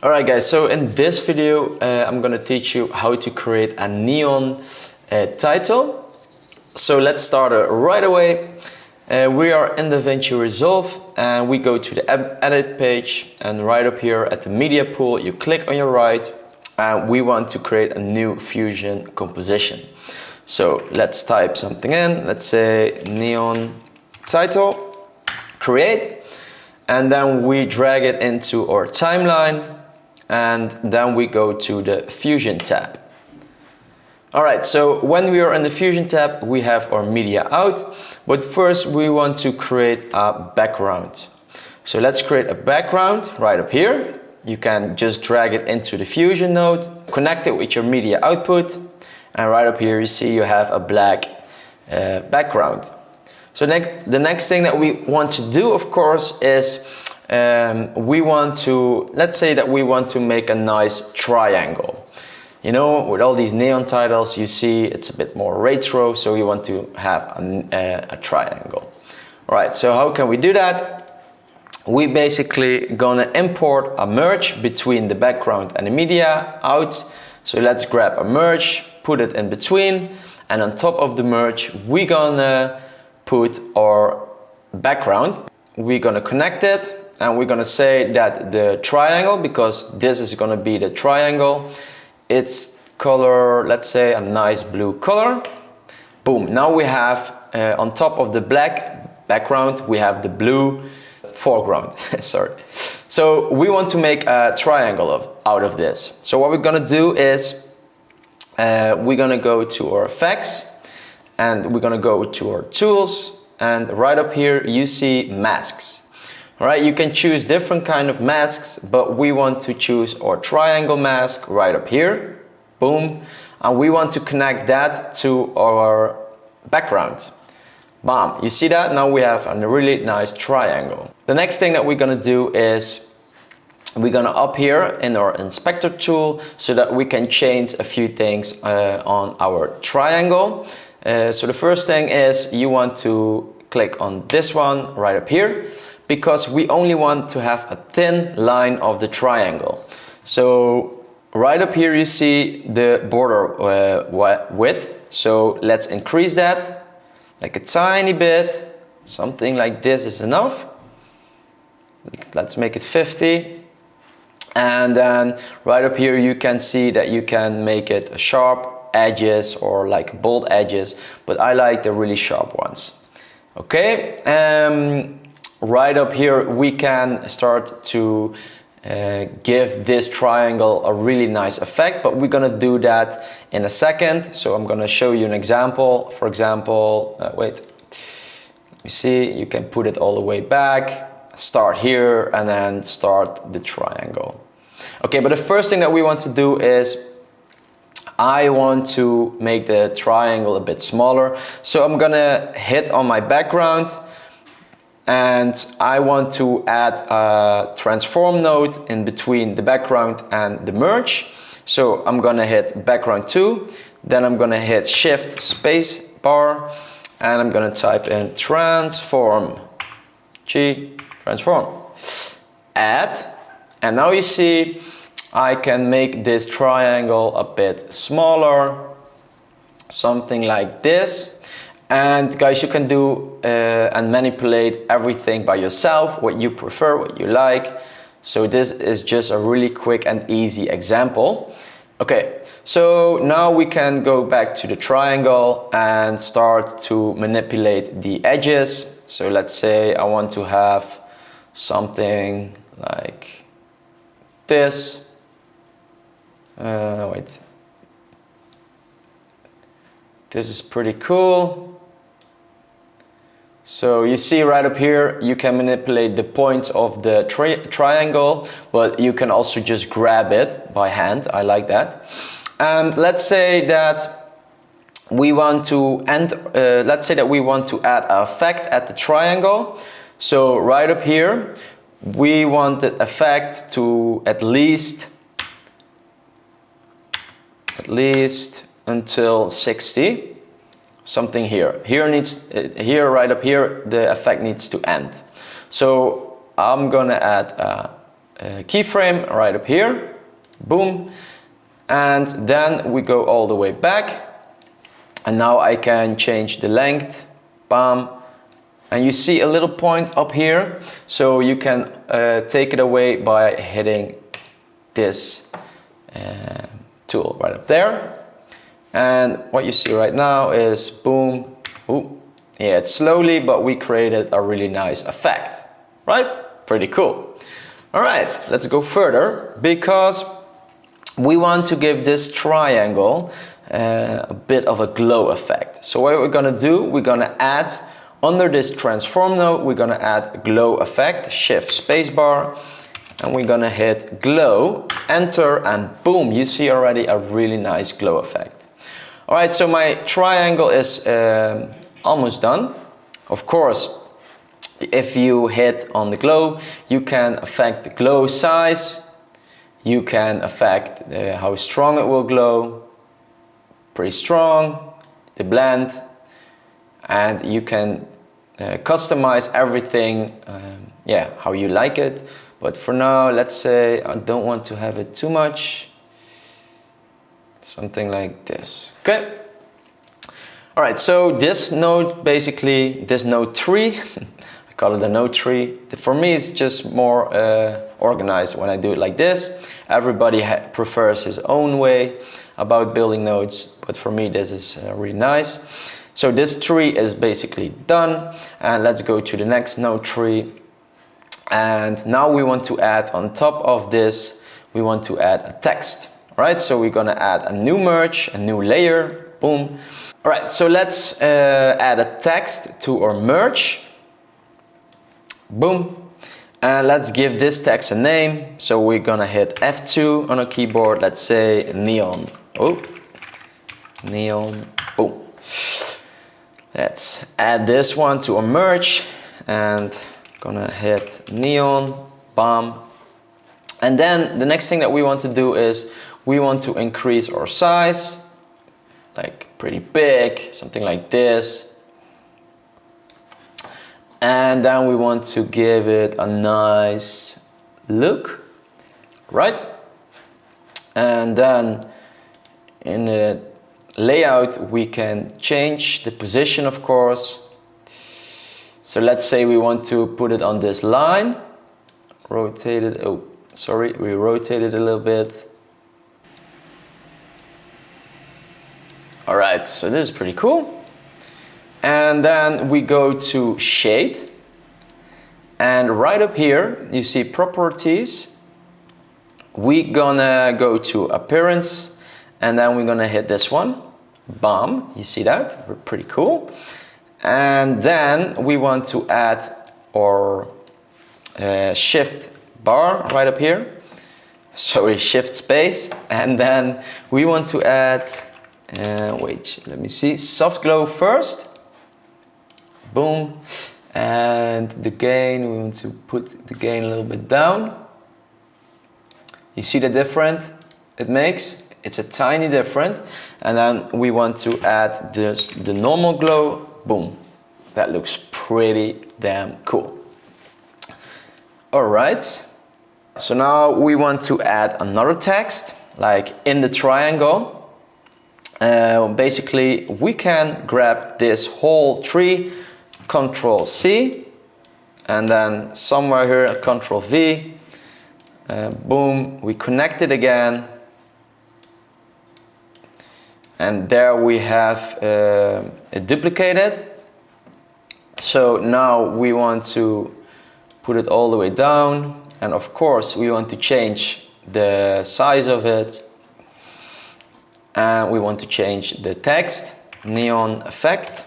Alright guys, so in this video I'm gonna teach you how to create a neon title. So let's start right away. We are in Davinci Resolve and we go to the edit page, and right up here at the media pool you click on your right and we want to create a new Fusion composition. So let's type something in, let's say neon title, create, and then we drag it into our timeline. And then we go to the Fusion tab. Alright, so when we are in the Fusion tab, we have our media out, but first we want to create a background. So let's create a background right up here. You can just drag it into the Fusion node, connect it with your media output, and right up here you see you have a black background. So the next thing that we want to do, of course, is we want to, let's say that we want to make a nice triangle. You know, with all these neon titles, you see it's a bit more retro, so we want to have a triangle. All right, so how can we do that? We basically gonna import a merge between the background and the media out. So let's grab a merge, put it in between, and on top of the merge, we gonna put our background. We're gonna connect it. And we're gonna say that the triangle, because this is gonna be the triangle, its color, let's say a nice blue color. Boom, now we have on top of the black background, we have the blue foreground, sorry. So we want to make a triangle out of this. So what we're gonna do is, we're gonna go to our effects, and we're gonna go to our tools, and right up here you see masks. Alright, you can choose different kind of masks, but we want to choose our triangle mask right up here. Boom. And we want to connect that to our background. Bam. You see that? Now we have a really nice triangle. The next thing that we're gonna do is we're gonna up here in our inspector tool so that we can change a few things on our triangle. So the first thing is you want to click on this one right up here, because we only want to have a thin line of the triangle. So right up here you see the border width. So let's increase that like a tiny bit. Something like this is enough. Let's make it 50. And then right up here you can see that you can make it sharp edges or like bold edges, but I like the really sharp ones. Okay. Right up here we can start to give this triangle a really nice effect, but we're gonna do that in a second. So I'm gonna show you an example. For example, wait, let me see, you can put it all the way back, start here, and then start the triangle. Okay, but the first thing that we want to do is I want to make the triangle a bit smaller. So I'm gonna hit on my background, and I want to add a transform node in between the background and the merge. So I'm gonna hit background 2, then I'm gonna hit shift space bar, and I'm gonna type in transform, transform, add, and now you see I can make this triangle a bit smaller, something like this. And guys, you can do and manipulate everything by yourself, what you prefer, what you like. So this is just a really quick and easy example. Okay, so now we can go back to the triangle and start to manipulate the edges. So let's say I want to have something like this. Wait. This is pretty cool. So you see right up here, you can manipulate the points of the triangle, but you can also just grab it by hand. I like that. And let's say that we want to add an effect at the triangle. So right up here, we want the effect to at least until 60. Something here. Here right up here, the effect needs to end. So I'm gonna add keyframe right up here, boom, and then we go all the way back, and now I can change the length, bam, and you see a little point up here, so you can take it away by hitting this tool right up there. And what you see right now is boom, ooh, yeah, it's slowly, but we created a really nice effect, right? Pretty cool. All right, let's go further, because we want to give this triangle a bit of a glow effect. So what we're gonna do, we're gonna add, under this transform node, we're gonna add a glow effect, shift spacebar, and we're gonna hit glow, enter, and boom, you see already a really nice glow effect. All right, so my triangle is almost done. Of course, if you hit on the glow, you can affect the glow size, you can affect how strong it will glow, pretty strong, the blend, and you can customize everything, yeah, how you like it. But for now, let's say I don't want to have it too much. Something like this, okay? All right, so this node, basically, this node tree, I call it a node tree. For me, it's just more organized when I do it like this. Everybody prefers his own way about building nodes, but for me, this is really nice. So this tree is basically done, and let's go to the next node tree. And now we want to add on top of this, we want to add a text. All right, so we're gonna add a new merge, a new layer, boom. All right, so let's add a text to our merge, boom. And let's give this text a name. So we're gonna hit F2 on our keyboard, let's say neon, oh, neon, boom. Let's add this one to our merge, and gonna hit neon, bam. And then the next thing that we want to do is we want to increase our size, like pretty big, something like this. And then we want to give it a nice look, right? And then in the layout, we can change the position, of course. So let's say we want to put it on this line, rotate it, oh, sorry, we rotate it a little bit. All right, so this is pretty cool. And then we go to shade. And right up here, you see properties. We're gonna go to appearance, and then we're gonna hit this one. Bam, you see that? We're pretty cool. And then we want to add our shift bar right up here. Sorry, shift space. And then we want to add, wait, let me see, soft glow first. Boom. And the gain, we want to put the gain a little bit down. You see the difference it makes? It's a tiny difference. And then we want to add this, the normal glow. Boom. That looks pretty damn cool. All right. So now we want to add another text, like in the triangle. Basically, we can grab this whole tree, Control C, and then somewhere here, Control V. Boom, we connect it again. And there we have it duplicated. So now we want to put it all the way down. And of course, we want to change the size of it. And we want to change the text, neon effect.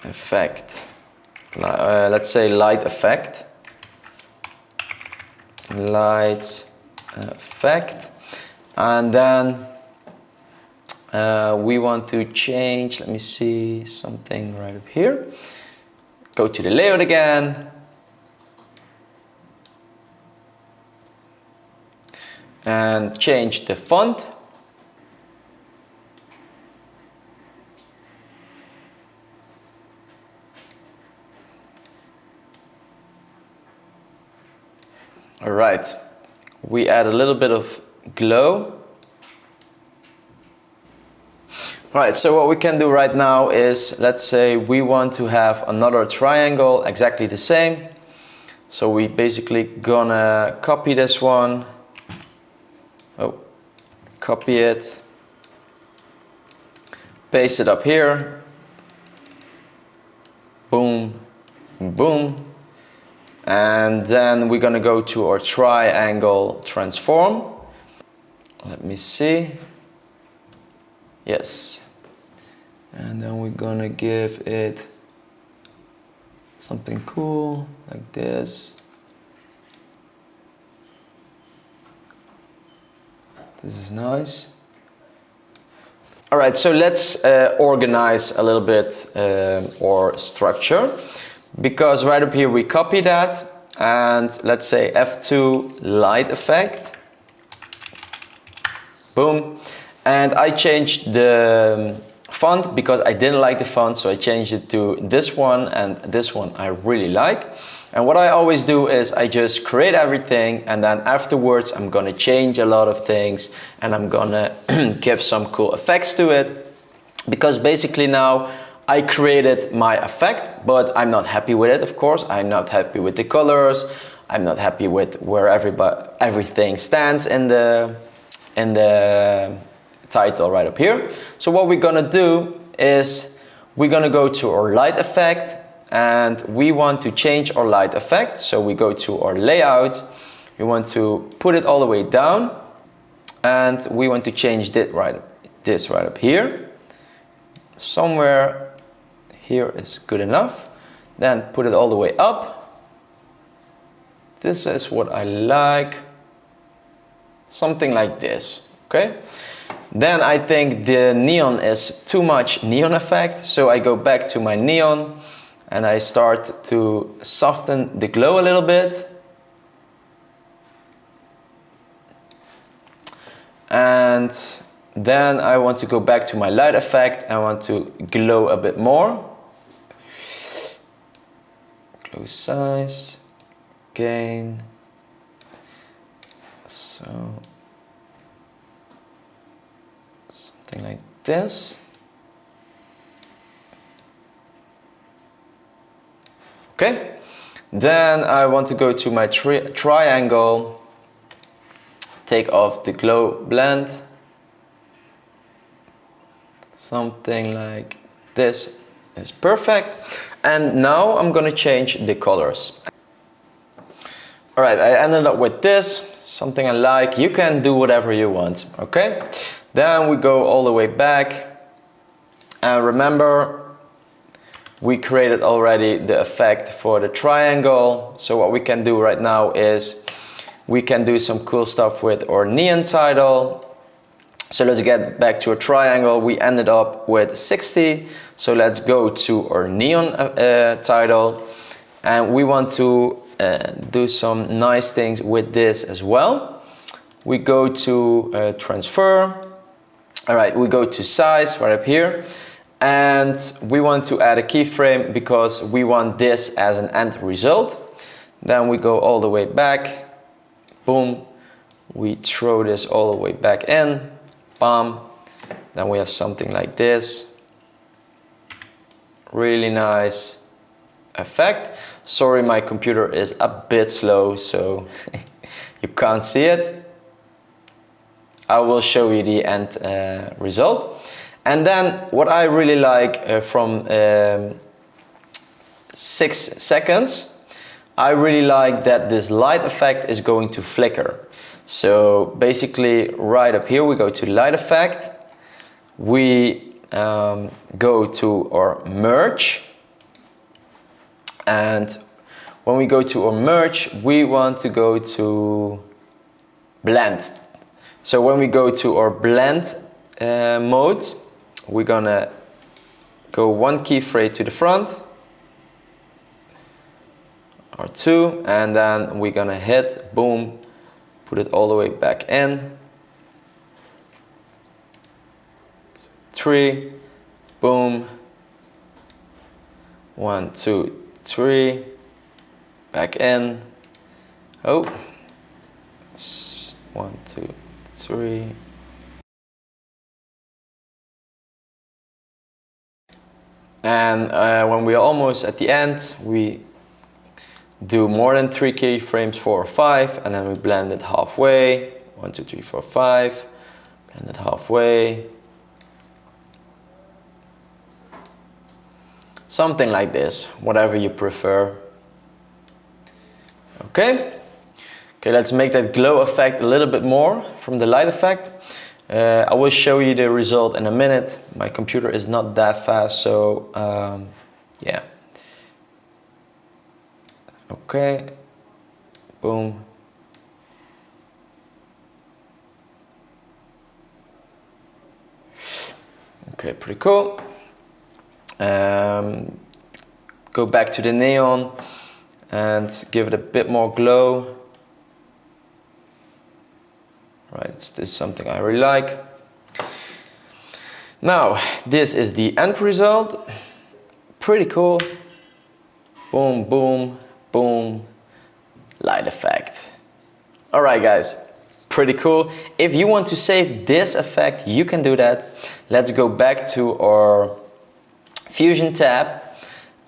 Effect, let's say light effect. Light effect. And then we want to change, let me see, something right up here. Go to the layout again. And change the font. we add a little bit of glow. Alright, so what we can do right now is, let's say we want to have another triangle exactly the same. So we basically gonna copy this one. Oh, copy it. Paste it up here. Boom, boom. And then we're gonna go to our triangle transform. Let me see. Yes. And then we're gonna give it something cool like this. This is nice. All right, so let's organize a little bit our structure, because right up here we copy that, and let's say F2 light effect. Boom. And I changed the font because I didn't like the font, so I changed it to this one, and this one I really like. And what I always do is I just create everything, and then afterwards I'm gonna change a lot of things, and I'm gonna give some cool effects to it, because basically now I created my effect, but I'm not happy with it, of course. I'm not happy with the colors. I'm not happy with where everything stands in the title right up here. So what we're gonna do is we're gonna go to our light effect, and we want to change our light effect. So we go to our layout, we want to put it all the way down, and we want to change this right up here. Somewhere here is good enough. Then put it all the way up. This is what I like. Something like this, okay? Then I think the neon is too much neon effect, so I go back to my neon and I start to soften the glow a little bit. And then I want to go back to my light effect. I want to glow a bit more. Glow size, gain. So something like this. Okay, then I want to go to my triangle, take off the glow blend, something like this is perfect. And now I'm gonna change the colors. All right, I ended up with this, something I like. You can do whatever you want, okay? Then we go all the way back, and remember, we created already the effect for the triangle. So what we can do right now is we can do some cool stuff with our neon title. So let's get back to a triangle. We ended up with 60. So let's go to our neon title, and we want to do some nice things with this as well. We go to transfer. All right, we go to size right up here. And we want to add a keyframe because we want this as an end result. Then we go all the way back. Boom. We throw this all the way back in. Bam. Then we have something like this. Really nice effect. Sorry, my computer is a bit slow, so you can't see it. I will show you the end result. And then what I really like from 6 seconds, I really like that this light effect is going to flicker. So basically right up here we go to light effect, we go to our merge, and when we go to our merge we want to go to blend. So when we go to our blend mode, we're gonna go one keyframe to the front, or two, and then we're gonna hit, boom, put it all the way back in, 3, boom, 1, 2, 3, back in, oh, 1, 2, 3. And when we are almost at the end, we do more than 3 keyframes, 4 or 5, and then we blend it halfway. 1, 2, 3, 4, 5. Blend it halfway. Something like this, whatever you prefer. Okay. Okay, let's make that glow effect a little bit more from the light effect. I will show you the result in a minute. My computer is not that fast, so yeah. Okay, boom. Okay, pretty cool. Go back to the neon and give it a bit more glow. Right, this is something I really like. Now, this is the end result. Pretty cool. Boom, boom, boom. Light effect. All right, guys. Pretty cool. If you want to save this effect, you can do that. Let's go back to our Fusion tab.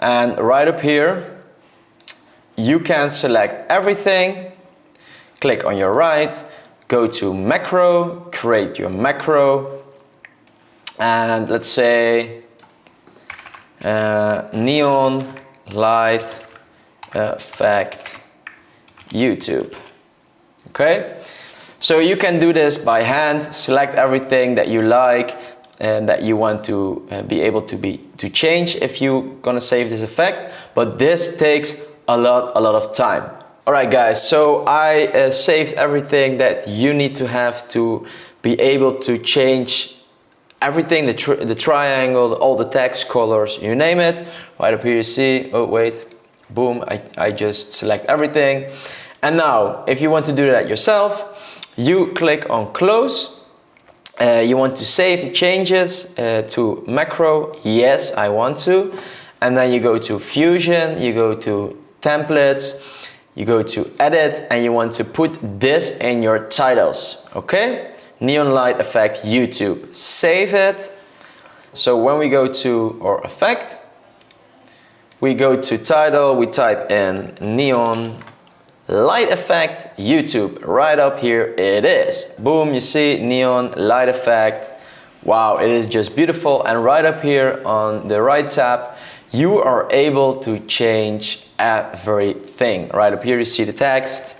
And right up here, you can select everything. Click on your right. Go to macro, create your macro, and let's say neon light effect YouTube. Okay, so you can do this by hand. Select everything that you like and that you want to be able to change if you're gonna save this effect. But this takes a lot of time. Alright guys, so I saved everything that you need to have to be able to change everything, the triangle, all the text, colors, you name it. Right up here you see, oh wait, boom, I just select everything. And now, if you want to do that yourself, you click on close. You want to save the changes to macro, yes, I want to. And then you go to Fusion, you go to templates, you go to edit, and you want to put this in your titles, okay? Neon light effect YouTube. Save it. So when we go to our effect, we go to title, we type in neon light effect YouTube. Right up here it is. Boom, you see neon light effect. Wow, it is just beautiful. And right up here on the right tab, you are able to change everything. Right up here you see the text,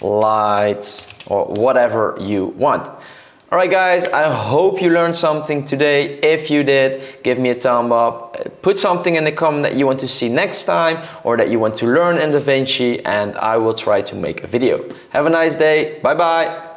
lights, or whatever you want. Alright guys, I hope you learned something today. If you did, give me a thumb up. Put something in the comment that you want to see next time or that you want to learn in Davinci, and I will try to make a video. Have a nice day. Bye bye.